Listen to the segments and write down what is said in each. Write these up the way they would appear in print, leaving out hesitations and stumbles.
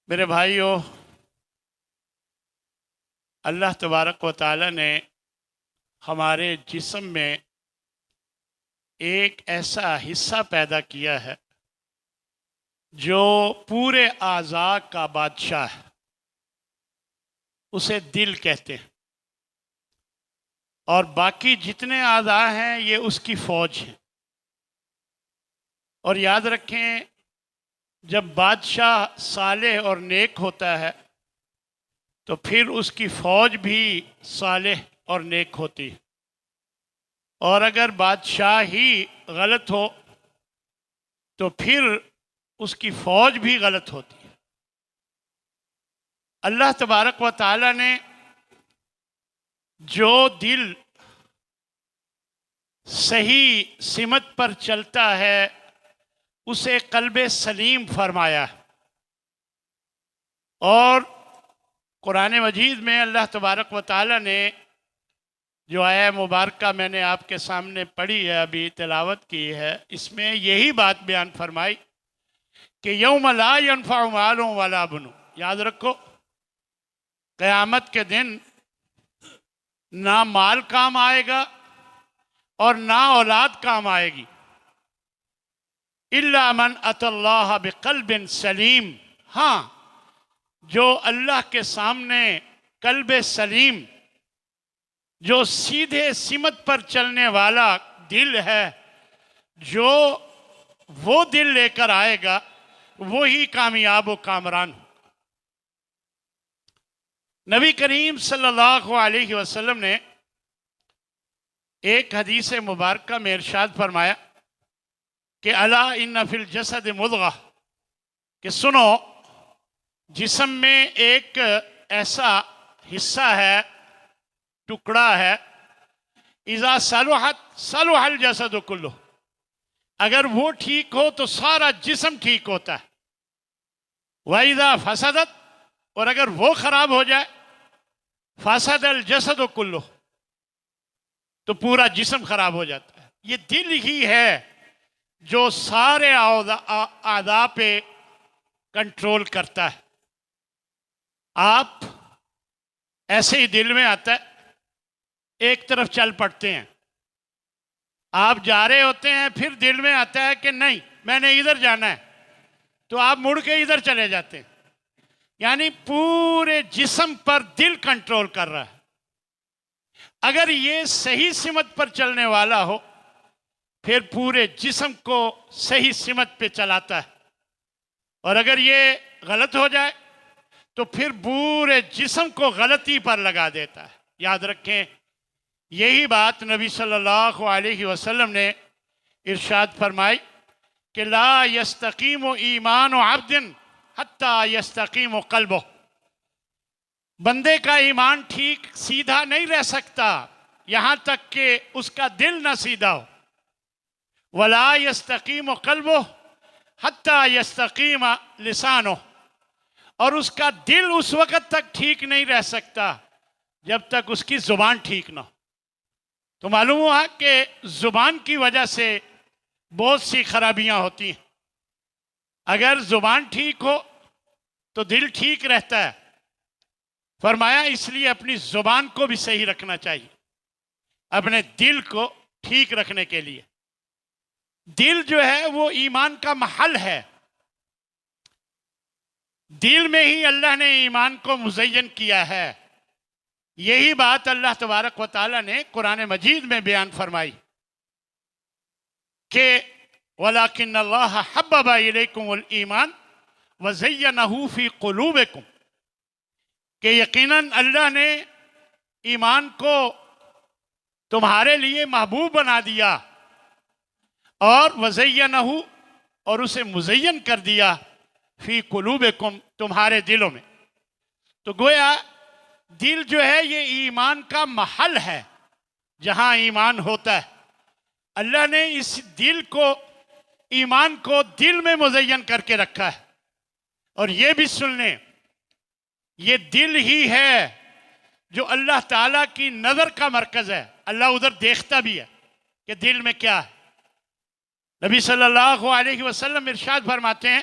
میرے بھائیو، اللہ تبارک و تعالی نے ہمارے جسم میں ایک ایسا حصہ پیدا کیا ہے جو پورے اعضاء کا بادشاہ ہے. اسے دل کہتے ہیں، اور باقی جتنے اعضاء ہیں یہ اس کی فوج ہیں. اور یاد رکھیں، جب بادشاہ صالح اور نیک ہوتا ہے تو پھر اس کی فوج بھی صالح اور نیک ہوتی ہے، اور اگر بادشاہ ہی غلط ہو تو پھر اس کی فوج بھی غلط ہوتی ہے. اللہ تبارک و تعالی نے جو دل صحیح سمت پر چلتا ہے اسے قلب سلیم فرمایا ہے. اور قرآن مجید میں اللہ تبارک و تعالی نے جو آیہ مبارکہ میں نے آپ کے سامنے پڑھی ہے، ابھی تلاوت کی ہے، اس میں یہی بات بیان فرمائی کہ یوم لا ینفع مال ولا بنون. یاد رکھو، قیامت کے دن نہ مال کام آئے گا اور نہ اولاد کام آئے گی، الا من اتی اللہ بقلب سلیم. ہاں، جو اللہ کے سامنے قلب سلیم، جو سیدھے سمت پر چلنے والا دل ہے، جو وہ دل لے کر آئے گا وہی کامیاب و کامران ہو. نبی کریم صلی اللہ علیہ وسلم نے ایک حدیث مبارکہ میں ارشاد فرمایا کہ الا ان فی الجسد مضغہ، کہ سنو، جسم میں ایک ایسا حصہ ہے، ٹکڑا ہے، اذا صلحت صلح الجسد کلہ، اگر وہ ٹھیک ہو تو سارا جسم ٹھیک ہوتا ہے. وَإِذَا فَسَدَتْ، اور اگر وہ خراب ہو جائے، فَسَدَ الْجَسَدُ كُلُّهُ، تو پورا جسم خراب ہو جاتا ہے. یہ دل ہی ہے جو سارے اعضاء پہ کنٹرول کرتا ہے. آپ ایسے ہی دل میں آتا ہے، ایک طرف چل پڑتے ہیں، آپ جا رہے ہوتے ہیں، پھر دل میں آتا ہے کہ نہیں، میں نے ادھر جانا ہے، تو آپ مڑ کے ادھر چلے جاتے ہیں. یعنی پورے جسم پر دل کنٹرول کر رہا ہے. اگر یہ صحیح سمت پر چلنے والا ہو پھر پورے جسم کو صحیح سمت پہ چلاتا ہے، اور اگر یہ غلط ہو جائے تو پھر پورے جسم کو غلطی پر لگا دیتا ہے. یاد رکھیں، یہی بات نبی صلی اللہ علیہ وسلم نے ارشاد فرمائی کہ لا یستقیم ایمان عبد حتی یستقیم قلبہ، بندے کا ایمان ٹھیک سیدھا نہیں رہ سکتا یہاں تک کہ اس کا دل نہ سیدھا ہو. ولا یستقیم قلبہ حتی یستقیم لسانہ، اور اس کا دل اس وقت تک ٹھیک نہیں رہ سکتا جب تک اس کی زبان ٹھیک نہ ہو. تو معلوم ہوا کہ زبان کی وجہ سے بہت سی خرابیاں ہوتی ہیں. اگر زبان ٹھیک ہو تو دل ٹھیک رہتا ہے. فرمایا اس لیے اپنی زبان کو بھی صحیح رکھنا چاہیے، اپنے دل کو ٹھیک رکھنے کے لیے. دل جو ہے وہ ایمان کا محل ہے. دل میں ہی اللہ نے ایمان کو مزین کیا ہے. یہی بات اللہ تبارک و تعالی نے قرآن مجید میں بیان فرمائی کہ وَلَكِنَّ اللَّهَ حَبَّبَ إِلَيْكُمُ الْإِيمَانَ وَزَيَّنَهُ فِي قُلُوبِكُمْ، کہ یقیناً اللہ نے ایمان کو تمہارے لیے محبوب بنا دیا، اور وَزَيَّنَهُ، اور اسے مزین کر دیا، فی قلوبکم، تمہارے دلوں میں. تو گویا دل جو ہے یہ ایمان کا محل ہے، جہاں ایمان ہوتا ہے. اللہ نے اس دل کو، ایمان کو دل میں مزین کر کے رکھا ہے. اور یہ بھی سن لیں، یہ دل ہی ہے جو اللہ تعالیٰ کی نظر کا مرکز ہے. اللہ ادھر دیکھتا بھی ہے کہ دل میں کیا ہے. نبی صلی اللہ علیہ وسلم ارشاد فرماتے ہیں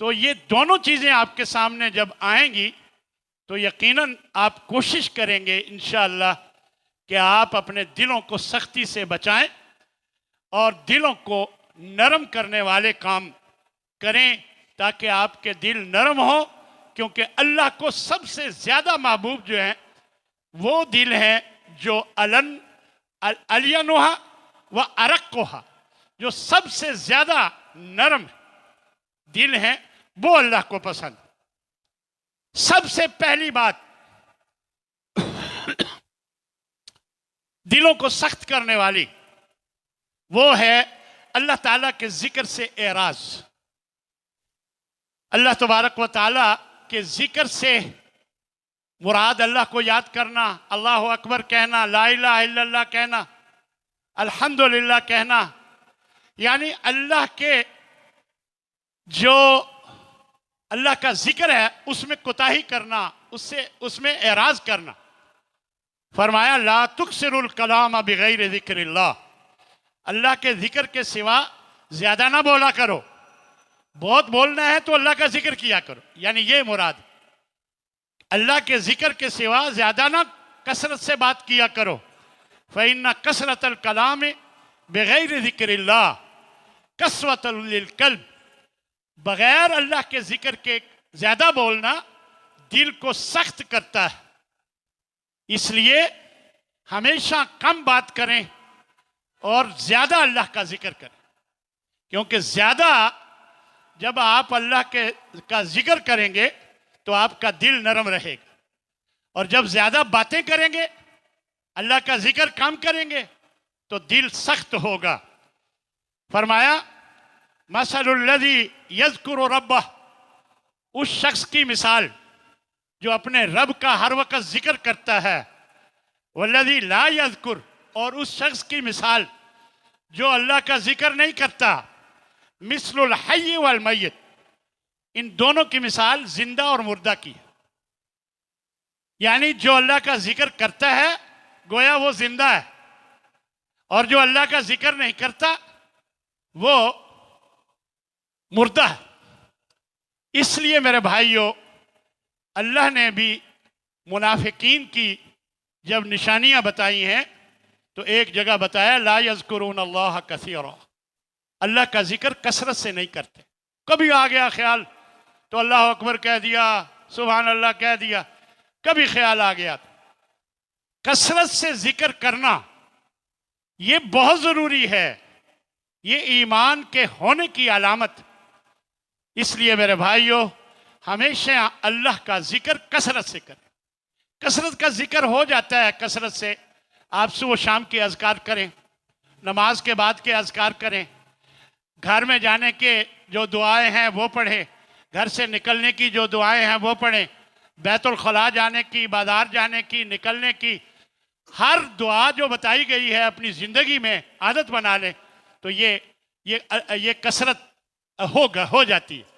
تو یہ دونوں چیزیں آپ کے سامنے جب آئیں گی تو یقیناً آپ کوشش کریں گے انشاءاللہ کہ آپ اپنے دلوں کو سختی سے بچائیں اور دلوں کو نرم کرنے والے کام کریں تاکہ آپ کے دل نرم ہوں، کیونکہ اللہ کو سب سے زیادہ محبوب جو ہیں وہ دل ہیں جو الینوہا و ارقوہا، جو سب سے زیادہ نرم دل ہیں وہ اللہ کو پسند۔ سب سے پہلی بات دلوں کو سخت کرنے والی وہ ہے اللہ تعالیٰ کے ذکر سے اعراض۔ اللہ تبارک و تعالیٰ کے ذکر سے مراد اللہ کو یاد کرنا، اللہ اکبر کہنا، لا الہ الا اللہ کہنا، الحمدللہ کہنا، یعنی اللہ کے جو اللہ کا ذکر ہے اس میں کوتاہی کرنا، اس میں اعراض کرنا۔ فرمایا لا تکثروا الکلام بغیر ذکر اللہ، اللہ کے ذکر کے سوا زیادہ نہ بولا کرو، بہت بولنا ہے تو اللہ کا ذکر کیا کرو، یعنی یہ مراد، اللہ کے ذکر کے سوا زیادہ نہ کثرت سے بات کیا کرو۔ فإن کثرت الکلام بغیر ذکر اللہ قسوۃ للقلب، بغیر اللہ کے ذکر کے زیادہ بولنا دل کو سخت کرتا ہے، اس لیے ہمیشہ کم بات کریں اور زیادہ اللہ کا ذکر کریں، کیونکہ زیادہ جب آپ اللہ کا ذکر کریں گے تو آپ کا دل نرم رہے گا، اور جب زیادہ باتیں کریں گے اللہ کا ذکر کم کریں گے تو دل سخت ہوگا۔ فرمایا مثل الذی یذکر ربہ، اس شخص کی مثال جو اپنے رب کا ہر وقت ذکر کرتا ہے، والذی لا یذکر، اور اس شخص کی مثال جو اللہ کا ذکر نہیں کرتا، مثل الحی والمیت، ان دونوں کی مثال زندہ اور مردہ کی ہے، یعنی جو اللہ کا ذکر کرتا ہے گویا وہ زندہ ہے، اور جو اللہ کا ذکر نہیں کرتا وہ مردہ ہے۔ اس لیے میرے بھائیوں، اللہ نے بھی منافقین کی جب نشانیاں بتائی ہیں تو ایک جگہ بتایا لا یذکرون اللہ کثیرا، اللہ کا ذکر کثرت سے نہیں کرتے، کبھی آ گیا خیال تو اللہ اکبر کہہ دیا، سبحان اللہ کہہ دیا، کبھی خیال آ گیا۔ کثرت سے ذکر کرنا یہ بہت ضروری ہے، یہ ایمان کے ہونے کی علامت۔ اس لیے میرے بھائیوں، ہمیشہ اللہ کا ذکر کثرت سے کریں۔ کثرت کا ذکر ہو جاتا ہے کثرت سے، آپ صبح و شام کے اذکار کریں، نماز کے بعد کے اذکار کریں، گھر میں جانے کے جو دعائیں ہیں وہ پڑھیں، گھر سے نکلنے کی جو دعائیں ہیں وہ پڑھیں، بیت الخلاء جانے کی، بازار جانے کی، نکلنے کی، ہر دعا جو بتائی گئی ہے اپنی زندگی میں عادت بنا لیں تو یہ کثرت ہو جاتی ہے۔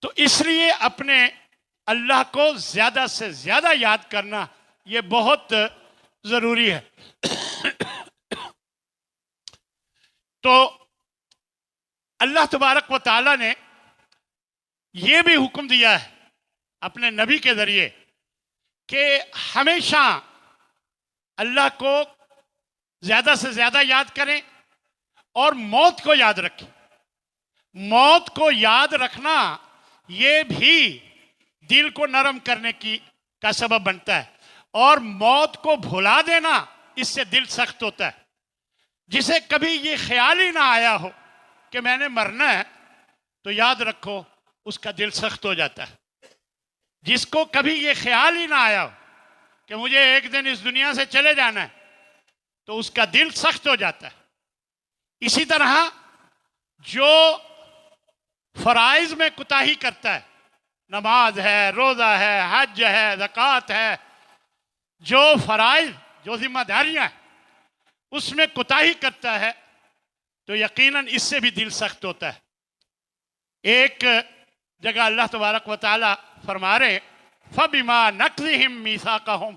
تو اس لیے اپنے اللہ کو زیادہ سے زیادہ یاد کرنا یہ بہت ضروری ہے۔ تو اللہ تبارک و تعالیٰ نے یہ بھی حکم دیا ہے اپنے نبی کے ذریعے کہ ہمیشہ اللہ کو زیادہ سے زیادہ یاد کریں اور موت کو یاد رکھیں۔ موت کو یاد رکھنا یہ بھی دل کو نرم کرنے کا سبب بنتا ہے، اور موت کو بھلا دینا اس سے دل سخت ہوتا ہے۔ جسے کبھی یہ خیال ہی نہ آیا ہو کہ میں نے مرنا ہے تو یاد رکھو اس کا دل سخت ہو جاتا ہے۔ جس کو کبھی یہ خیال ہی نہ آیا ہو کہ مجھے ایک دن اس دنیا سے چلے جانا ہے تو اس کا دل سخت ہو جاتا ہے۔ اسی طرح جو فرائض میں کوتاہی کرتا ہے، نماز ہے، روزہ ہے، حج ہے، زکوٰۃ ہے، جو فرائض جو ذمہ داریاں ہیں اس میں کوتاہی کرتا ہے تو یقیناً اس سے بھی دل سخت ہوتا ہے۔ ایک جگہ اللہ تبارک و تعالیٰ فرما رہے فَبِمَا نَقْضِهِمْ مِيثَاقَهُمْ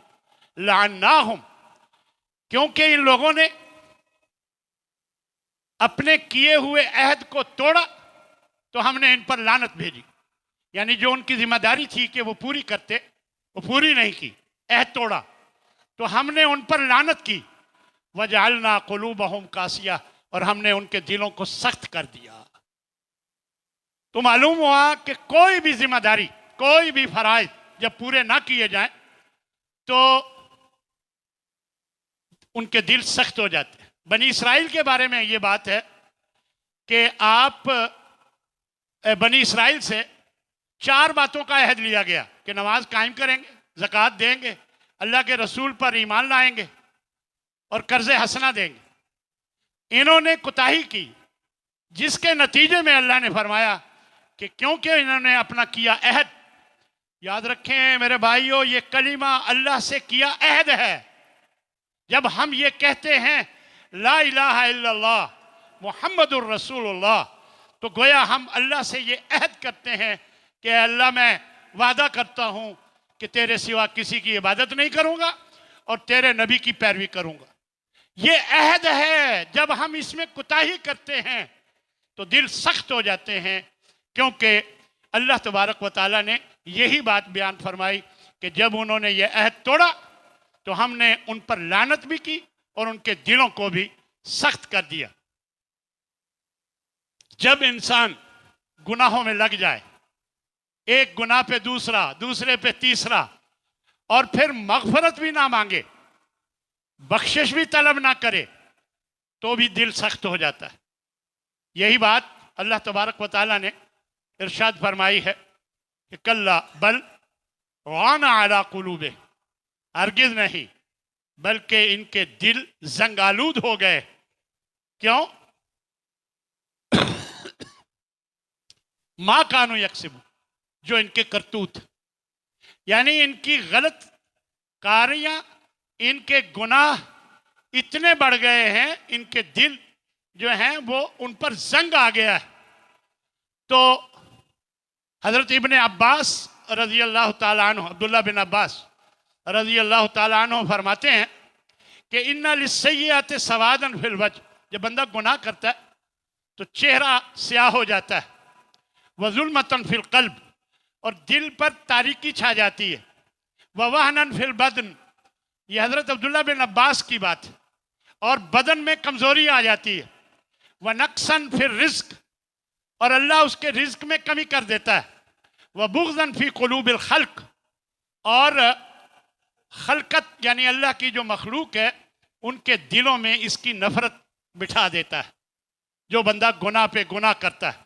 لَعَنَّاهُمْ، کیونکہ ان لوگوں نے اپنے کیے ہوئے عہد کو توڑا تو ہم نے ان پر لعنت بھیجی، یعنی جو ان کی ذمہ داری تھی کہ وہ پوری کرتے وہ پوری نہیں کی، عہد توڑا، تو ہم نے ان پر لعنت کی۔ وجعلنا قلوبہم قاسیہ، اور ہم نے ان کے دلوں کو سخت کر دیا۔ تو معلوم ہوا کہ کوئی بھی ذمہ داری، کوئی بھی فرائض جب پورے نہ کیے جائیں تو ان کے دل سخت ہو جاتے ہیں۔ بنی اسرائیل کے بارے میں یہ بات ہے کہ آپ بنی اسرائیل سے 4 باتوں کا عہد لیا گیا کہ نماز قائم کریں گے، زکوٰۃ دیں گے، اللہ کے رسول پر ایمان لائیں گے اور قرض حسنہ دیں گے۔ انہوں نے کوتاہی کی، جس کے نتیجے میں اللہ نے فرمایا کہ کیونکہ انہوں نے اپنا کیا عہد، یاد رکھیں میرے بھائیوں، یہ کلمہ اللہ سے کیا عہد ہے۔ جب ہم یہ کہتے ہیں لا الہ الا اللہ محمد الرسول اللہ، تو گویا ہم اللہ سے یہ عہد کرتے ہیں کہ اے اللہ میں وعدہ کرتا ہوں کہ تیرے سوا کسی کی عبادت نہیں کروں گا اور تیرے نبی کی پیروی کروں گا۔ یہ عہد ہے، جب ہم اس میں کوتاہی کرتے ہیں تو دل سخت ہو جاتے ہیں، کیونکہ اللہ تبارک و تعالیٰ نے یہی بات بیان فرمائی کہ جب انہوں نے یہ عہد توڑا تو ہم نے ان پر لعنت بھی کی اور ان کے دلوں کو بھی سخت کر دیا۔ جب انسان گناہوں میں لگ جائے، ایک گناہ پہ دوسرا، دوسرے پہ تیسرا، اور پھر مغفرت بھی نہ مانگے، بخشش بھی طلب نہ کرے، تو بھی دل سخت ہو جاتا ہے۔ یہی بات اللہ تبارک و تعالیٰ نے ارشاد فرمائی ہے کہ کلا بل ران علی قلوبہم، ہرگز نہیں بلکہ ان کے دل زنگ آلود ہو گئے۔ کیوں؟ ما کانوا یکسبون، جو ان کے کرتوت، یعنی ان کی غلط کاریاں، ان کے گناہ اتنے بڑھ گئے ہیں، ان کے دل جو ہیں وہ ان پر زنگ آ گیا ہے۔ تو حضرت ابن عباس رضی اللہ تعالیٰ عنہ، عبداللہ بن عباس رضی اللہ تعالیٰ عنہ فرماتے ہیں کہ ان للسیئات سوادا فی الوجہ، جب بندہ گناہ کرتا ہے تو چہرہ سیاہ ہو جاتا ہے، وظلمۃ فی القلب، اور دل پر تاریکی چھا جاتی ہے، ووہنا فی البدن، یہ حضرت عبداللہ بن عباس کی بات ہے، اور بدن میں کمزوری آ جاتی ہے، ونقصا فی الرزق، اور اللہ اس کے رزق میں کمی کر دیتا ہے، وبغضا فی قلوب الخلق، اور خلقت یعنی اللہ کی جو مخلوق ہے ان کے دلوں میں اس کی نفرت بٹھا دیتا ہے، جو بندہ گناہ پہ گناہ کرتا ہے۔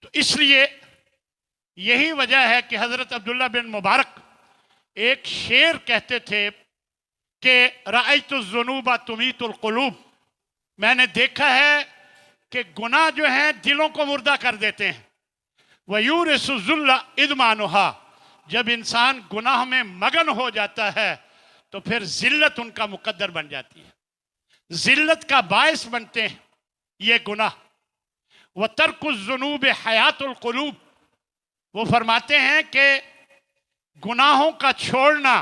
تو اس لیے یہی وجہ ہے کہ حضرت عبداللہ بن مبارک ایک شعر کہتے تھے کہ رأیت الذنوب تمیت القلوب، میں نے دیکھا ہے کہ گناہ جو ہیں دلوں کو مردہ کر دیتے ہیں، وَيُورِثُ الذُّلَّ إِدْمَانُهَا، جب انسان گناہ میں مگن ہو جاتا ہے تو پھر ذلت ان کا مقدر بن جاتی ہے، ذلت کا باعث بنتے ہیں یہ گناہ۔ وَتَرْكُ الذُّنُوبِ حَيَاةُ الْقُلُوبِ، وہ فرماتے ہیں کہ گناہوں کا چھوڑنا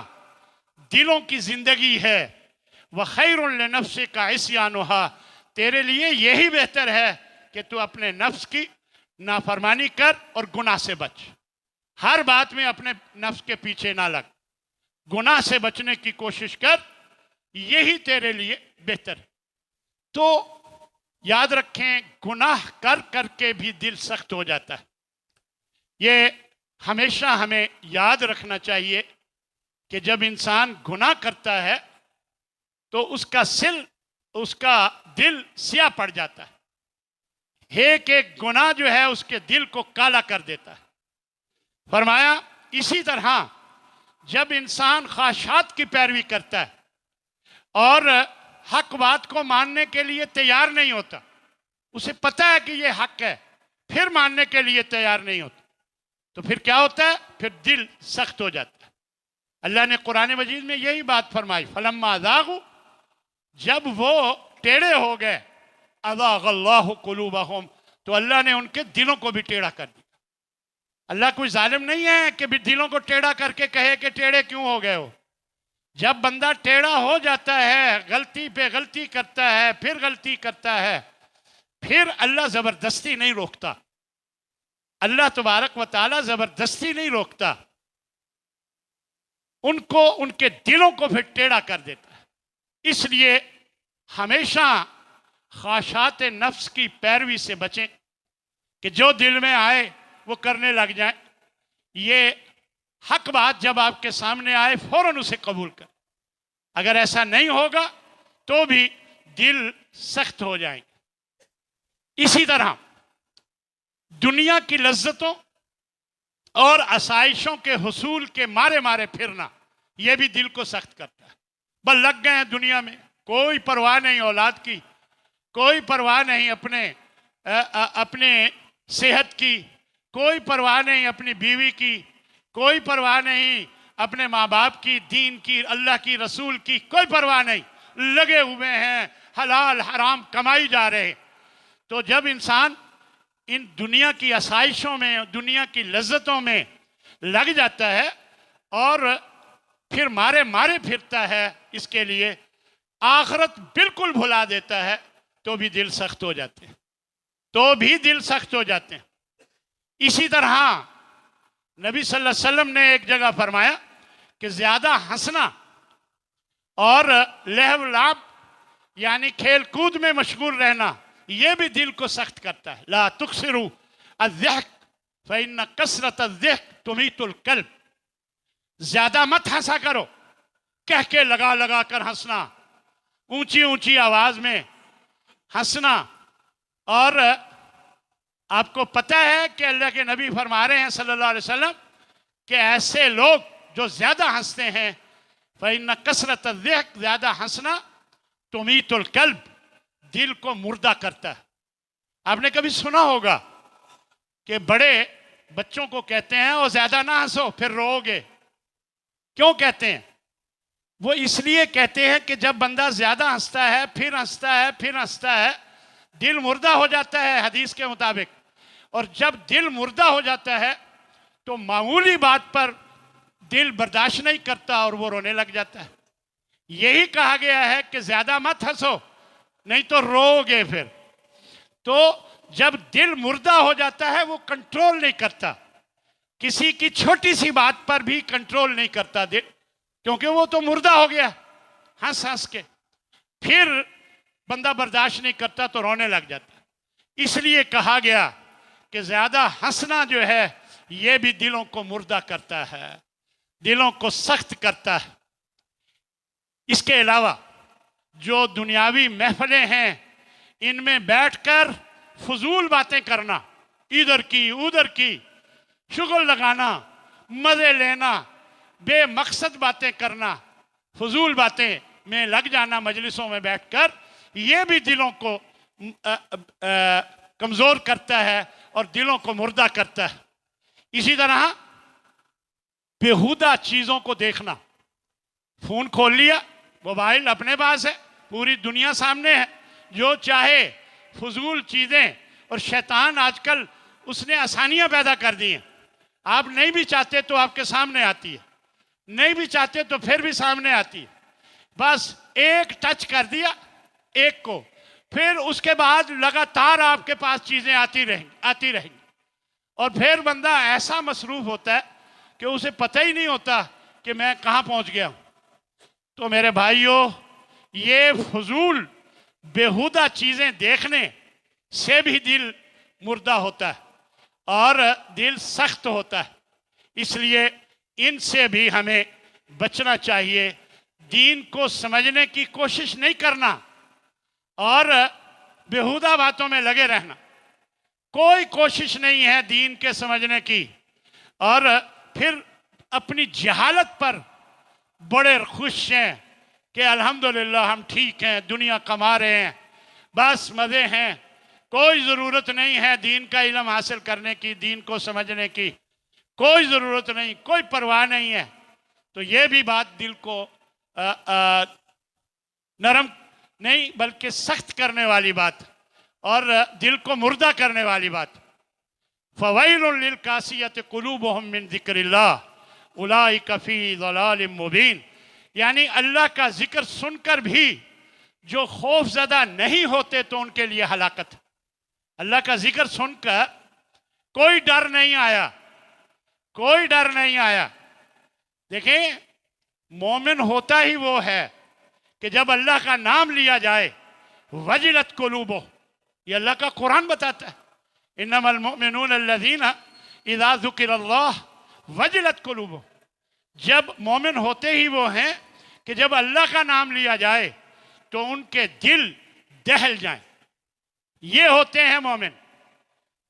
دلوں کی زندگی ہے، وَخَيْرٌ لِنَفْسِكَ عِصْيَانُهَا، تیرے لیے یہی بہتر ہے کہ تو اپنے نفس کی نافرمانی کر اور گناہ سے بچ، ہر بات میں اپنے نفس کے پیچھے نہ لگ، گناہ سے بچنے کی کوشش کر، یہی تیرے لیے بہتر ہے۔ تو یاد رکھیں گناہ کر کر کے بھی دل سخت ہو جاتا ہے، یہ ہمیشہ ہمیں یاد رکھنا چاہیے کہ جب انسان گناہ کرتا ہے تو اس کا دل سیاہ پڑ جاتا ہے، ایک ایک گناہ جو ہے اس کے دل کو کالا کر دیتا ہے۔ فرمایا اسی طرح جب انسان خواہشات کی پیروی کرتا ہے اور حق بات کو ماننے کے لیے تیار نہیں ہوتا، اسے پتہ ہے کہ یہ حق ہے پھر ماننے کے لیے تیار نہیں ہوتا، تو پھر کیا ہوتا ہے؟ پھر دل سخت ہو جاتا ہے۔ اللہ نے قرآن مجید میں یہی بات فرمائی، فلما ذاغوا، جب وہ ٹیڑھے ہو گئے، اذاغ اللہ قلوبہم، تو اللہ نے ان کے دلوں کو بھی ٹیڑھا کر دیا۔ اللہ کوئی ظالم نہیں ہے کہ بھی دلوں کو ٹیڑھا کر کے کہے کہ ٹیڑھے کیوں ہو گئے ہو۔ جب بندہ ٹیڑھا ہو جاتا ہے، غلطی پہ غلطی کرتا ہے، پھر غلطی کرتا ہے، پھر اللہ زبردستی نہیں روکتا، اللہ تبارک و تعالیٰ زبردستی نہیں روکتا، ان کو ان کے دلوں کو پھر ٹیڑھا کر دیتا ہے۔ اس لیے ہمیشہ خواہشات نفس کی پیروی سے بچیں کہ جو دل میں آئے وہ کرنے لگ جائیں۔ یہ حق بات جب آپ کے سامنے آئے فوراً اسے قبول کر، اگر ایسا نہیں ہوگا تو بھی دل سخت ہو جائیں گے۔ اسی طرح دنیا کی لذتوں اور آسائشوں کے حصول کے مارے مارے پھرنا، یہ بھی دل کو سخت کرتا ہے۔ بس لگ گئے ہیں دنیا میں، کوئی پرواہ نہیں اولاد کی، کوئی پرواہ نہیں اپنے صحت کی، کوئی پرواہ نہیں اپنی بیوی کی، کوئی پرواہ نہیں اپنے ماں باپ کی، دین کی، اللہ کی، رسول کی، کوئی پرواہ نہیں، لگے ہوئے ہیں حلال حرام کمائی جا رہے۔ تو جب انسان ان دنیا کی آسائشوں میں، دنیا کی لذتوں میں لگ جاتا ہے اور پھر مارے مارے پھرتا ہے اس کے لیے، آخرت بالکل بھلا دیتا ہے، تو بھی دل سخت ہو جاتے ہیں، تو بھی دل سخت ہو جاتے ہیں۔ اسی طرح نبی صلی اللہ علیہ وسلم نے ایک جگہ فرمایا کہ زیادہ ہنسنا اور لہو لعب یعنی کھیل کود میں مشغول رہنا، یہ بھی دل کو سخت کرتا ہے۔ لا تکثروا الضحک فإن کثرة الضحک تمیت القلب، زیادہ مت ہنسا کرو، کہہ کے لگا لگا کر ہنسنا، اونچی اونچی آواز میں ہنسنا۔ اور آپ کو پتہ ہے کہ اللہ کے نبی فرما رہے ہیں صلی اللہ علیہ وسلم کہ ایسے لوگ جو زیادہ ہنستے ہیں، فإن کثرة الضحک، زیادہ ہنسنا تمیت القلب، دل کو مردہ کرتا ہے۔ آپ نے کبھی سنا ہوگا کہ بڑے بچوں کو کہتے ہیں وہ زیادہ نہ ہنسو پھر رو گے۔ کیوں کہتے ہیں؟ وہ اس لیے کہتے ہیں کہ جب بندہ زیادہ ہنستا ہے، پھر ہنستا ہے، پھر ہنستا ہے، دل مردہ ہو جاتا ہے حدیث کے مطابق، اور جب دل مردہ ہو جاتا ہے تو معمولی بات پر دل برداشت نہیں کرتا اور وہ رونے لگ جاتا ہے۔ یہی کہا گیا ہے کہ زیادہ مت ہنسو نہیں تو رو گے پھر۔ تو جب دل مردہ ہو جاتا ہے وہ کنٹرول نہیں کرتا، کسی کی چھوٹی سی بات پر بھی کنٹرول نہیں کرتا دل، کیونکہ وہ تو مردہ ہو گیا ہنس ہنس کے، پھر بندہ برداشت نہیں کرتا تو رونے لگ جاتا ہے۔ اس لیے کہا گیا کہ زیادہ ہنسنا جو ہے یہ بھی دلوں کو مردہ کرتا ہے، دلوں کو سخت کرتا ہے۔ اس کے علاوہ جو دنیاوی محفلیں ہیں ان میں بیٹھ کر فضول باتیں کرنا، ادھر کی ادھر کی، شغل لگانا، مزے لینا، بے مقصد باتیں کرنا، فضول باتیں میں لگ جانا مجلسوں میں بیٹھ کر، یہ بھی دلوں کو کمزور کرتا ہے اور دلوں کو مردہ کرتا ہے۔ اسی طرح بیہودہ چیزوں کو دیکھنا، فون کھول لیا، موبائل اپنے پاس ہے، پوری دنیا سامنے ہے، جو چاہے فضول چیزیں، اور شیطان آج کل اس نے آسانیاں پیدا کر دی ہیں، آپ نہیں بھی چاہتے تو آپ کے سامنے آتی ہے، نہیں بھی چاہتے تو پھر بھی سامنے آتی ہے، بس ایک ٹچ کر دیا ایک کو، پھر اس کے بعد لگاتار آپ کے پاس چیزیں آتی رہیں گی، اور پھر بندہ ایسا مصروف ہوتا ہے کہ اسے پتہ ہی نہیں ہوتا کہ میں کہاں پہنچ گیا ہوں۔ تو میرے بھائیوں، یہ فضول بیہودہ چیزیں دیکھنے سے بھی دل مردہ ہوتا ہے اور دل سخت ہوتا ہے، اس لیے ان سے بھی ہمیں بچنا چاہیے۔ دین کو سمجھنے کی کوشش نہیں کرنا اور بیہودہ باتوں میں لگے رہنا، کوئی کوشش نہیں ہے دین کے سمجھنے کی، اور پھر اپنی جہالت پر بڑے خوش ہیں کہ الحمدللہ ہم ٹھیک ہیں، دنیا کما رہے ہیں، بس مزے ہیں، کوئی ضرورت نہیں ہے دین کا علم حاصل کرنے کی، دین کو سمجھنے کی کوئی ضرورت نہیں، کوئی پرواہ نہیں ہے۔ تو یہ بھی بات دل کو نرم نہیں بلکہ سخت کرنے والی بات اور دل کو مردہ کرنے والی بات۔ فویل للقاسیۃ قلوبہم من ذکر اللہ اولئک فی ضلال مبین، یعنی اللہ کا ذکر سن کر بھی جو خوف زدہ نہیں ہوتے تو ان کے لیے ہلاکت۔ اللہ کا ذکر سن کر کوئی ڈر نہیں آیا، کوئی ڈر نہیں آیا۔ دیکھیں، مومن ہوتا ہی وہ ہے کہ جب اللہ کا نام لیا جائے وجلت قلوبہ، یہ اللہ کا قرآن بتاتا ہے، انما المؤمنون الذین اذا ذکر اللہ وجلت قلوبہ، جب مومن ہوتے ہی وہ ہیں کہ جب اللہ کا نام لیا جائے تو ان کے دل دہل جائیں، یہ ہوتے ہیں مومن۔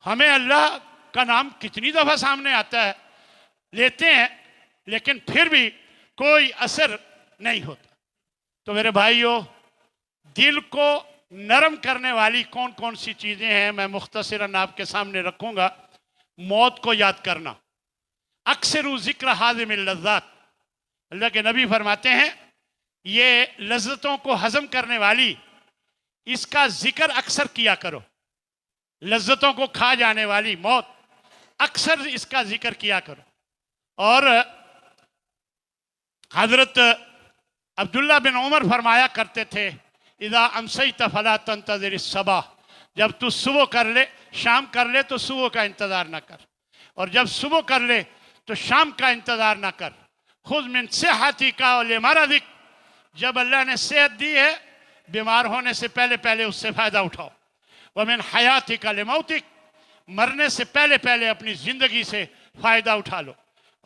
ہمیں اللہ کا نام کتنی دفعہ سامنے آتا ہے، لیتے ہیں، لیکن پھر بھی کوئی اثر نہیں ہوتا۔ تو میرے بھائیوں، دل کو نرم کرنے والی کون کون سی چیزیں ہیں، میں مختصراً آپ کے سامنے رکھوں گا۔ موت کو یاد کرنا، اکثر ذکر ہاضم اللذات، اللہ کے نبی فرماتے ہیں یہ لذتوں کو ہضم کرنے والی، اس کا ذکر اکثر کیا کرو۔ لذتوں کو کھا جانے والی موت، اکثر اس کا ذکر کیا کرو۔ اور حضرت عبداللہ بن عمر فرمایا کرتے تھے اذا امسیت فلا تنتظر الصباح، جب تو صبح کر لے، شام کر لے تو صبح کا انتظار نہ کر، اور جب صبح کر لے تو شام کا انتظار نہ کر۔ خذ من صحتک لمرضک، جب اللہ نے صحت دی ہے، بیمار ہونے سے پہلے پہلے اس سے فائدہ اٹھاؤ۔ ومن حیاتک لموتک، مرنے سے پہلے پہلے اپنی زندگی سے فائدہ اٹھا لو۔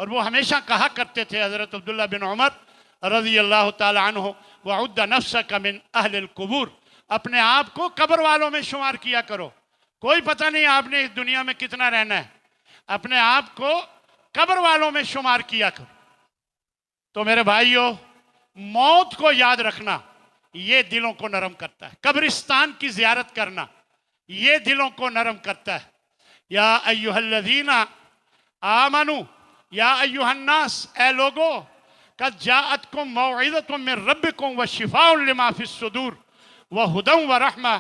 اور وہ ہمیشہ کہا کرتے تھے حضرت عبداللہ بن عمر رضی اللہ تعالی عنہ، وعد نفسک من اہل القبور، اپنے آپ کو قبر والوں میں شمار کیا کرو۔ کوئی پتہ نہیں آپ نے اس دنیا میں کتنا رہنا ہے، اپنے آپ کو قبر والوں میں شمار کیا کرو۔ تو میرے بھائیوں، موت کو یاد رکھنا یہ دلوں کو نرم کرتا ہے۔ قبرستان کی زیارت کرنا یہ دلوں کو نرم کرتا ہے۔ یا ایہا الذین آمنوا، یا ایہا الناس، اے لوگو، قد جاءتکم موعظۃ من ربکم وشفاء لما فی الصدور وہدی ورحمہ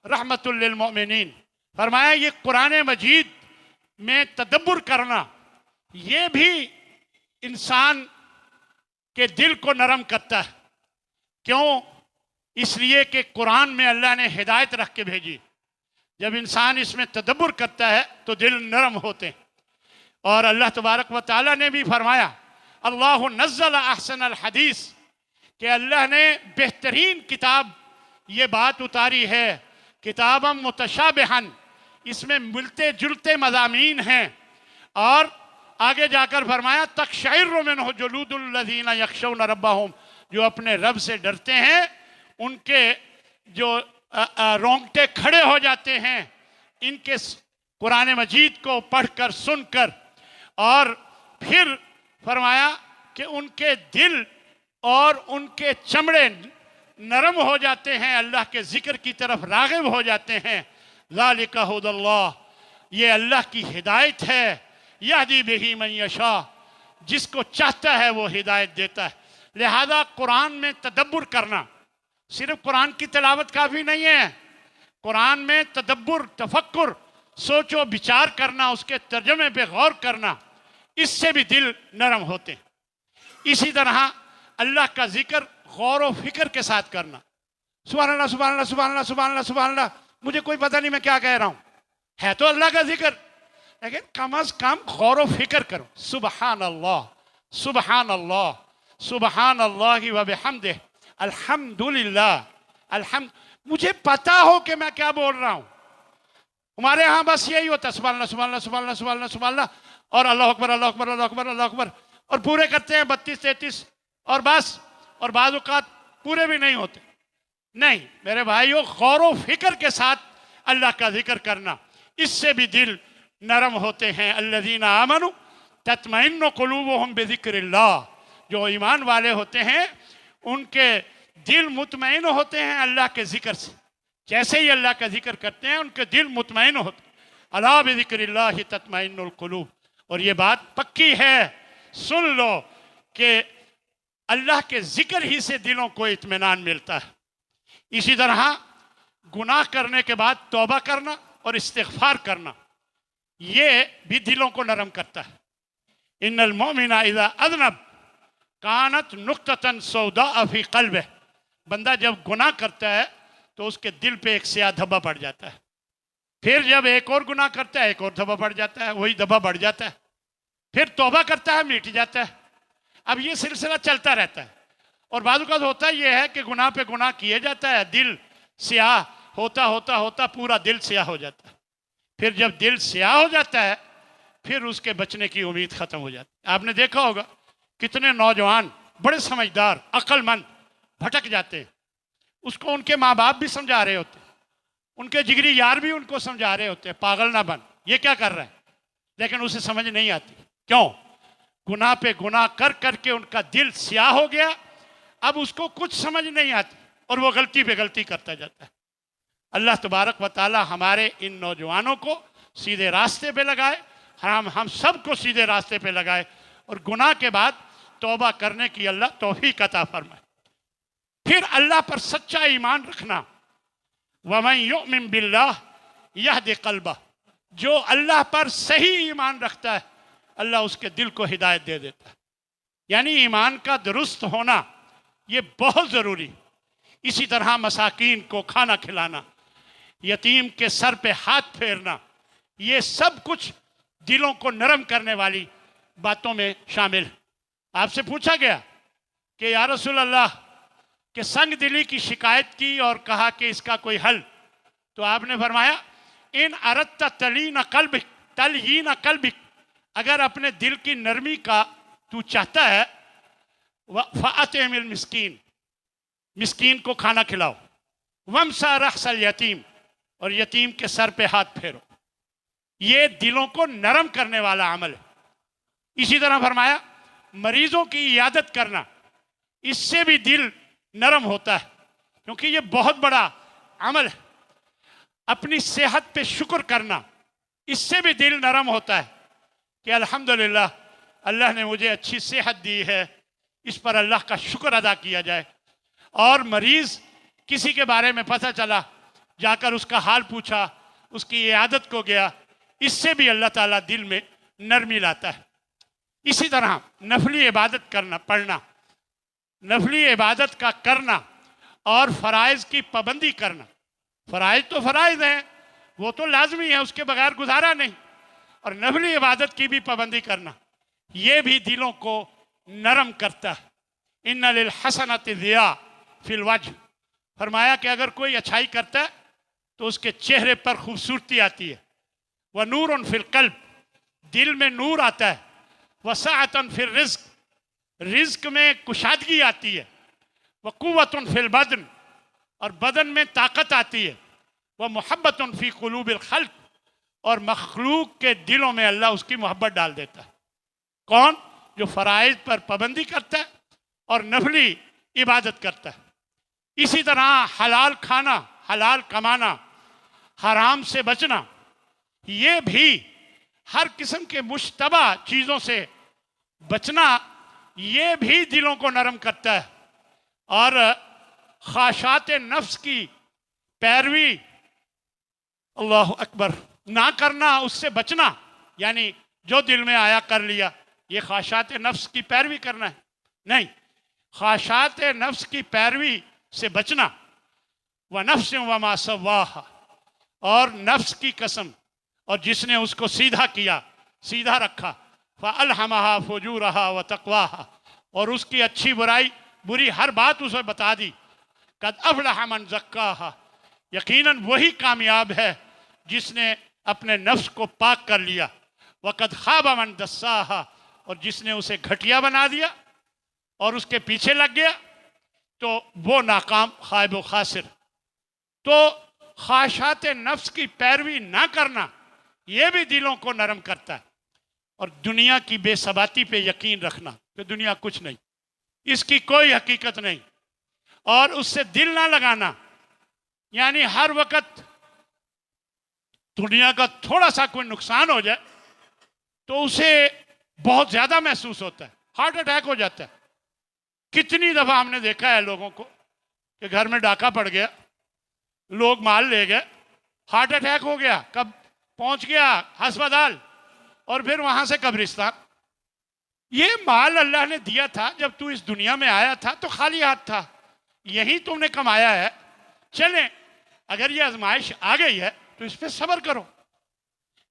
رحمۃ للمؤمنین۔ فرمایا یہ قرآن مجید میں تدبر کرنا یہ بھی انسان کے دل کو نرم کرتا ہے۔ کیوں؟ اس لیے کہ قرآن میں اللہ نے ہدایت رکھ کے بھیجی، جب انسان اس میں تدبر کرتا ہے تو دل نرم ہوتے ہیں۔ اور اللہ تبارک و تعالیٰ نے بھی فرمایا اللہ نزل احسن الحدیث، کہ اللہ نے بہترین کتاب یہ بات اتاری ہے، کتابا متشابہا، اس میں ملتے جلتے مضامین ہیں۔ اور آگے جا کر فرمایا تقشعر منہ جلود الذین یخشون ربہم، جو اپنے رب سے ڈرتے ہیں ان کے جو رونگٹے کھڑے ہو جاتے ہیں ان کے قرآن مجید کو پڑھ کر سن کر۔ اور پھر فرمایا کہ ان کے دل اور ان کے چمڑے نرم ہو جاتے ہیں، اللہ کے ذکر کی طرف راغب ہو جاتے ہیں۔ ذالک ھدی اللہ، یہ اللہ کی ہدایت ہے، یہدی بہ من یشاء، جس کو چاہتا ہے وہ ہدایت دیتا ہے۔ لہذا قرآن میں تدبر کرنا، صرف قرآن کی تلاوت کافی نہیں ہے، قرآن میں تدبر، تفکر، سوچ و بچار کرنا، اس کے ترجمے پہ غور کرنا، اس سے بھی دل نرم ہوتے ہیں۔ اسی طرح اللہ کا ذکر غور و فکر کے ساتھ کرنا۔ سبحان اللہ سبحان اللہ سبحان اللہ سبحان اللہ سبحان اللہ، مجھے کوئی پتہ نہیں میں کیا کہہ رہا ہوں، ہے تو اللہ کا ذکر، لیکن کم از کم غور و فکر کرو۔ سبحان اللہ سبحان اللہ سبحان اللہ وبحمدہ الحمدللہ الحمد، مجھے پتا ہو کہ میں کیا بول رہا ہوں۔ ہمارے ہاں بس یہی ہوتا ہے سبحان اللہ سبحان اللہ سبحان اللہ سبحان اللہ سبحان اللہ، اور اللہ اکبر اللہ اکبر اللہ اکبر اللہ اکبر، اور پورے کرتے ہیں 32-33 اور بس، اور بعض اوقات پورے بھی نہیں ہوتے۔ نہیں میرے بھائیو، غور و فکر کے ساتھ اللہ کا ذکر کرنا، اس سے بھی دل نرم ہوتے ہیں۔ الذین آمنوا تطمئن قلوبہم بذکر اللہ، جو ایمان والے ہوتے ہیں ان کے دل مطمئن ہوتے ہیں اللہ کے ذکر سے، جیسے ہی اللہ کا ذکر کرتے ہیں ان کے دل مطمئن ہوتے ہیں۔ الا بذکر اللہ تطمئن القلوب، اور یہ بات پکی ہے، سن لو کہ اللہ کے ذکر ہی سے دلوں کو اطمینان ملتا ہے۔ اسی طرح گناہ کرنے کے بعد توبہ کرنا اور استغفار کرنا، یہ بھی دلوں کو نرم کرتا ہے۔ ان المؤمن اذا اذنب کانت نقطۃ سوداء فی قلبہ، بندہ جب گناہ کرتا ہے تو اس کے دل پہ ایک سیاہ دھبا پڑ جاتا ہے، پھر جب ایک اور گناہ کرتا ہے ایک اور دفعہ بڑھ جاتا ہے، وہی دفعہ بڑھ جاتا ہے، پھر توبہ کرتا ہے مٹ جاتا ہے۔ اب یہ سلسلہ چلتا رہتا ہے، اور بعض اوقات ہوتا یہ ہے کہ گناہ پہ گناہ کیے جاتا ہے، دل سیاہ ہوتا ہوتا ہوتا پورا دل سیاہ ہو جاتا ہے۔ پھر جب دل سیاہ ہو جاتا ہے پھر اس کے بچنے کی امید ختم ہو جاتی ہے۔ آپ نے دیکھا ہوگا کتنے نوجوان بڑے سمجھدار عقل مند بھٹک جاتے ہیں، اس کو ان کے ماں باپ بھی سمجھا رہے ہوتے ہیں، ان کے جگری یار بھی ان کو سمجھا رہے ہوتے ہیں، پاگل نہ بن، یہ کیا کر رہا ہے، لیکن اسے سمجھ نہیں آتی۔ کیوں؟ گناہ پہ گناہ کر کر کے ان کا دل سیاہ ہو گیا، اب اس کو کچھ سمجھ نہیں آتی اور وہ غلطی پہ غلطی کرتا جاتا ہے۔ اللہ تبارک و تعالی ہمارے ان نوجوانوں کو سیدھے راستے پہ لگائے، ہم سب کو سیدھے راستے پہ لگائے، اور گناہ کے بعد توبہ کرنے کی اللہ توفیق عطا فرمائے۔ پھر اللہ پر سچا ایمان رکھنا، وَمَن يُؤْمِن بِاللَّهِ يَهْدِ قَلْبَهُ، جو اللہ پر صحیح ایمان رکھتا ہے اللہ اس کے دل کو ہدایت دے دیتا ہے۔ یعنی ایمان کا درست ہونا یہ بہت ضروری۔ اسی طرح مساکین کو کھانا کھلانا، یتیم کے سر پہ ہاتھ پھیرنا، یہ سب کچھ دلوں کو نرم کرنے والی باتوں میں شامل ہے۔ آپ سے پوچھا گیا کہ یا رسول اللہ کہ سنگ دلی کی شکایت کی اور کہا کہ اس کا کوئی حل، تو آپ نے فرمایا ان اردت تلین قلبک، اگر اپنے دل کی نرمی کا تو چاہتا ہے فَأَطْعِمِ الْمِسْكِينَ، مسکین کو کھانا کھلاؤ، وَامْسَحْ رَأْسَ الْيَتِيمِ، اور یتیم کے سر پہ ہاتھ پھیرو، یہ دلوں کو نرم کرنے والا عمل ہے۔ اسی طرح فرمایا مریضوں کی عیادت کرنا، اس سے بھی دل نرم ہوتا ہے، کیونکہ یہ بہت بڑا عمل ہے۔ اپنی صحت پہ شکر کرنا، اس سے بھی دل نرم ہوتا ہے کہ الحمدللہ اللہ نے مجھے اچھی صحت دی ہے، اس پر اللہ کا شکر ادا کیا جائے۔ اور مریض کسی کے بارے میں پتہ چلا، جا کر اس کا حال پوچھا، اس کی عیادت کو گیا، اس سے بھی اللہ تعالیٰ دل میں نرمی لاتا ہے۔ اسی طرح نفلی عبادت کرنا، پڑھنا، نفلی عبادت کا کرنا اور فرائض کی پابندی کرنا۔ فرائض تو فرائض ہیں، وہ تو لازمی ہے، اس کے بغیر گزارا نہیں، اور نفلی عبادت کی بھی پابندی کرنا، یہ بھی دلوں کو نرم کرتا ہے۔ ان للحسنۃ ضیاء فی الوجہ، فرمایا کہ اگر کوئی اچھائی کرتا ہے تو اس کے چہرے پر خوبصورتی آتی ہے۔ وَنُورٌ فی القلب، دل میں نور آتا ہے۔ وَسَعَةٌ فی الرزق، رزق میں کشادگی آتی ہے۔ وَقُوَّةٌ فی البدن، اور بدن میں طاقت آتی ہے۔ وَمُحَبَّةٌ فی قلوب الخلق، اور مخلوق کے دلوں میں اللہ اس کی محبت ڈال دیتا ہے۔ کون؟ جو فرائض پر پابندی کرتا ہے اور نفلی عبادت کرتا ہے۔ اسی طرح حلال کھانا، حلال کمانا، حرام سے بچنا، یہ بھی ہر قسم کے مشتبہ چیزوں سے بچنا، یہ بھی دلوں کو نرم کرتا ہے۔ اور خواہشات نفس کی پیروی، اللہ اکبر، نہ کرنا، اس سے بچنا، یعنی جو دل میں آیا کر لیا، یہ خواہشات نفس کی پیروی کرنا ہے؟ نہیں، خواہشات نفس کی پیروی سے بچنا۔ وَنَفْسٍ وَمَا سَوَّاهَا، اور نفس کی قسم، اور جس نے اس کو سیدھا کیا، سیدھا رکھا۔ فَأَلْهَمَهَا فُجُورَهَا وَتَقْوَاهَا، اور اس کی اچھی برائی، بری ہر بات اسے بتا دی۔ قَدْ أَفْلَحَ مَنْ زَكَّاهَا، یقیناً وہی کامیاب ہے جس نے اپنے نفس کو پاک کر لیا۔ وَقَدْ خَابَ مَنْ دَسَّاهَا، اور جس نے اسے گھٹیا بنا دیا اور اس کے پیچھے لگ گیا، تو وہ ناکام، خائب و خاسر۔ تو خواہشات نفس کی پیروی نہ کرنا، یہ بھی دلوں کو نرم کرتا ہے۔ اور دنیا کی بے ثباتی پہ یقین رکھنا کہ دنیا کچھ نہیں، اس کی کوئی حقیقت نہیں، اور اس سے دل نہ لگانا، یعنی ہر وقت دنیا کا تھوڑا سا کوئی نقصان ہو جائے تو اسے بہت زیادہ محسوس ہوتا ہے، ہارٹ اٹیک ہو جاتا ہے۔ کتنی دفعہ ہم نے دیکھا ہے لوگوں کو کہ گھر میں ڈاکہ پڑ گیا، لوگ مال لے گئے، ہارٹ اٹیک ہو گیا، کب پہنچ گیا ہسپتال، اور پھر وہاں سے قبرستان۔ یہ مال اللہ نے دیا تھا، جب تو اس دنیا میں آیا تھا تو خالی ہاتھ تھا، یہی تم نے کمایا ہے، چلیں اگر یہ آزمائش آ گئی ہے تو تو اس پہ صبر کرو.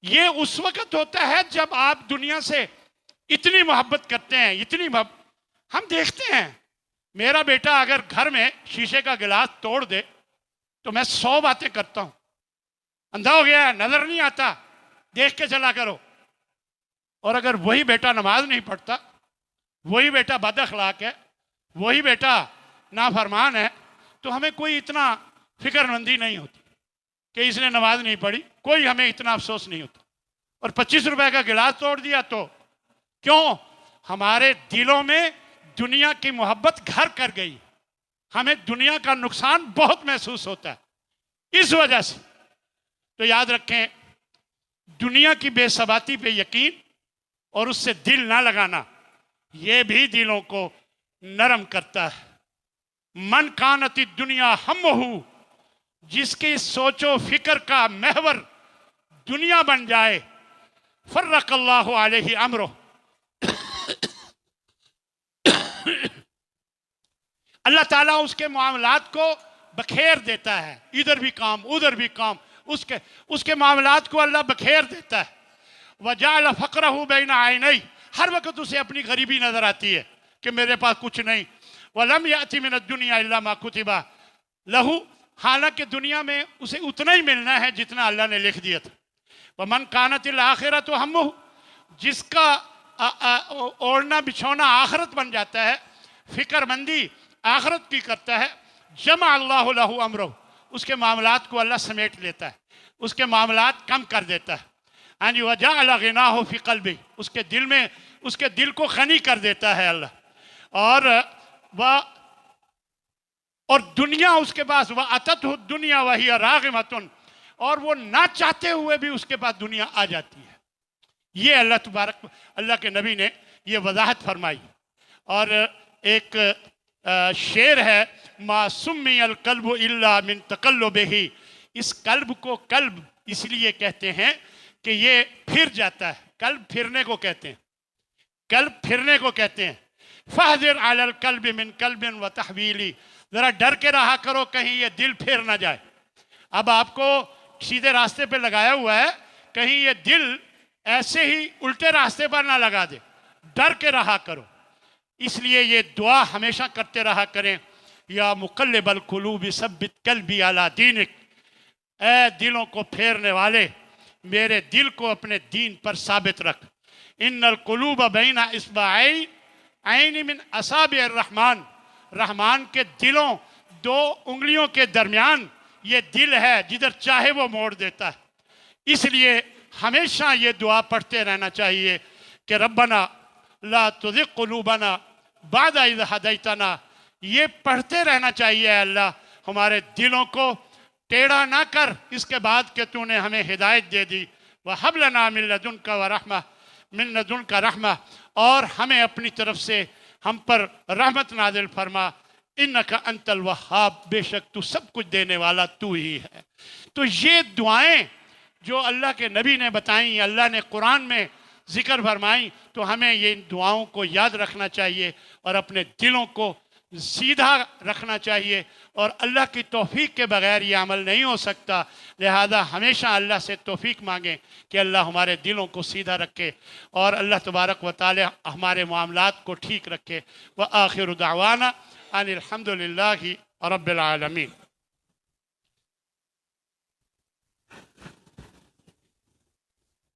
یہ اس وقت ہوتا ہے جب آپ دنیا سے اتنی محبت کرتے ہیں، اتنی ہم دیکھتے ہیں میرا بیٹا اگر گھر میں شیشے کا گلاس توڑ دے تو میں 100 باتیں کرتا ہوں. اندھا ہو گیا ہے، نظر نہیں آتا، دیکھ کے چلا کرو. اور اگر وہی بیٹا نماز نہیں پڑھتا، وہی بیٹا بد اخلاق ہے، وہی بیٹا نافرمان ہے، تو ہمیں کوئی اتنا فکر مندی نہیں ہوتی کہ اس نے نماز نہیں پڑھی، کوئی ہمیں اتنا افسوس نہیں ہوتا. اور 25 روپے کا گلاس توڑ دیا تو کیوں؟ ہمارے دلوں میں دنیا کی محبت گھر کر گئی، ہمیں دنیا کا نقصان بہت محسوس ہوتا ہے اس وجہ سے. تو یاد رکھیں، دنیا کی بے ثباتی پہ یقین اور اس سے دل نہ لگانا، یہ بھی دلوں کو نرم کرتا ہے. من کانت الدنیا ہمہ، جس کی سوچ و فکر کا محور دنیا بن جائے، فرق اللہ علیہ امرہ، اللہ تعالیٰ اس کے معاملات کو بکھیر دیتا ہے. ادھر بھی کام، ادھر بھی کام، اس کے معاملات کو اللہ بکھیر دیتا ہے. وجعل فقرہ بین عینیہ، ہر وقت اسے اپنی غریبی نظر آتی ہے کہ میرے پاس کچھ نہیں. ولم یأتی من الدنیا الا ما کتب لہ، حالانکہ دنیا میں اسے اتنا ہی ملنا ہے جتنا اللہ نے لکھ دیا تھا. ومن کانت الآخرۃ ہمہ، جس کا اوڑھنا بچھونا آخرت بن جاتا ہے، فکر مندی آخرت کی کرتا ہے، جمع اللہ لہ امرہ، اس کے معاملات کو اللہ سمیٹ لیتا ہے، اس کے معاملات کم کر دیتا ہے. وجعل غناہ فی قلبہ، اس کے دل کو غنی کر دیتا ہے اللہ. اور دنیا اس کے پاس، وَأَتَتْهُ الدُّنْيَا وَهِيَ رَاغِمَةٌ، اور وہ نہ چاہتے ہوئے بھی اس کے پاس دنیا آ جاتی ہے. یہ اللہ کے نبی نے یہ وضاحت فرمائی. اور ایک شعر ہے، ما سمی القلب الا من تقلبہ، اس قلب کو قلب اس لیے کہتے ہیں کہ یہ پھر جاتا ہے. قلب پھرنے کو کہتے ہیں، قلب پھرنے کو کہتے ہیں. فاحذر علی القلب من قلب وتحویلی، ذرا ڈر کے رہا کرو کہیں یہ دل پھر نہ جائے. اب آپ کو سیدھے راستے پہ لگایا ہوا ہے، کہیں یہ دل ایسے ہی الٹے راستے پر نہ لگا دے، ڈر کے رہا کرو. اس لیے یہ دعا ہمیشہ کرتے رہا کریں، یا مقلب القلوب ثبت قلبی علی دینک، اے دلوں کو پھیرنے والے میرے دل کو اپنے دین پر ثابت رکھ. ان القلوب بین اصبعین عین من اصابع الرحمن، رحمان کے دلوں 2 انگلیوں کے درمیان یہ دل ہے، جدھر چاہے وہ موڑ دیتا ہے. اس لیے ہمیشہ یہ دعا پڑھتے رہنا چاہیے کہ ربنا لا تزغ قلوبنا بعد اذ ہدیتنا. یہ پڑھتے رہنا چاہیے، اے اللہ ہمارے دلوں کو ٹیڑھا نہ کر اس کے بعد کہ تو نے ہمیں ہدایت دے دی. وَهَبْ لَنَا مِن لَدُنْكَ وَرَحْمَةً، من لدنک رحمہ، اور ہمیں اپنی طرف سے ہم پر رحمت نازل فرما. انک انت الوہاب، بے شک تو سب کچھ دینے والا تو ہی ہے. تو یہ دعائیں جو اللہ کے نبی نے بتائیں، اللہ نے قرآن میں ذکر فرمائیں، تو ہمیں یہ دعاؤں کو یاد رکھنا چاہیے اور اپنے دلوں کو سیدھا رکھنا چاہیے. اور اللہ کی توفیق کے بغیر یہ عمل نہیں ہو سکتا. لہذا ہمیشہ اللہ سے توفیق مانگیں کہ اللہ ہمارے دلوں کو سیدھا رکھے اور اللہ تبارک و تعالی ہمارے معاملات کو ٹھیک رکھے. وآخر دعوانا ان الحمد للہ رب العالمین.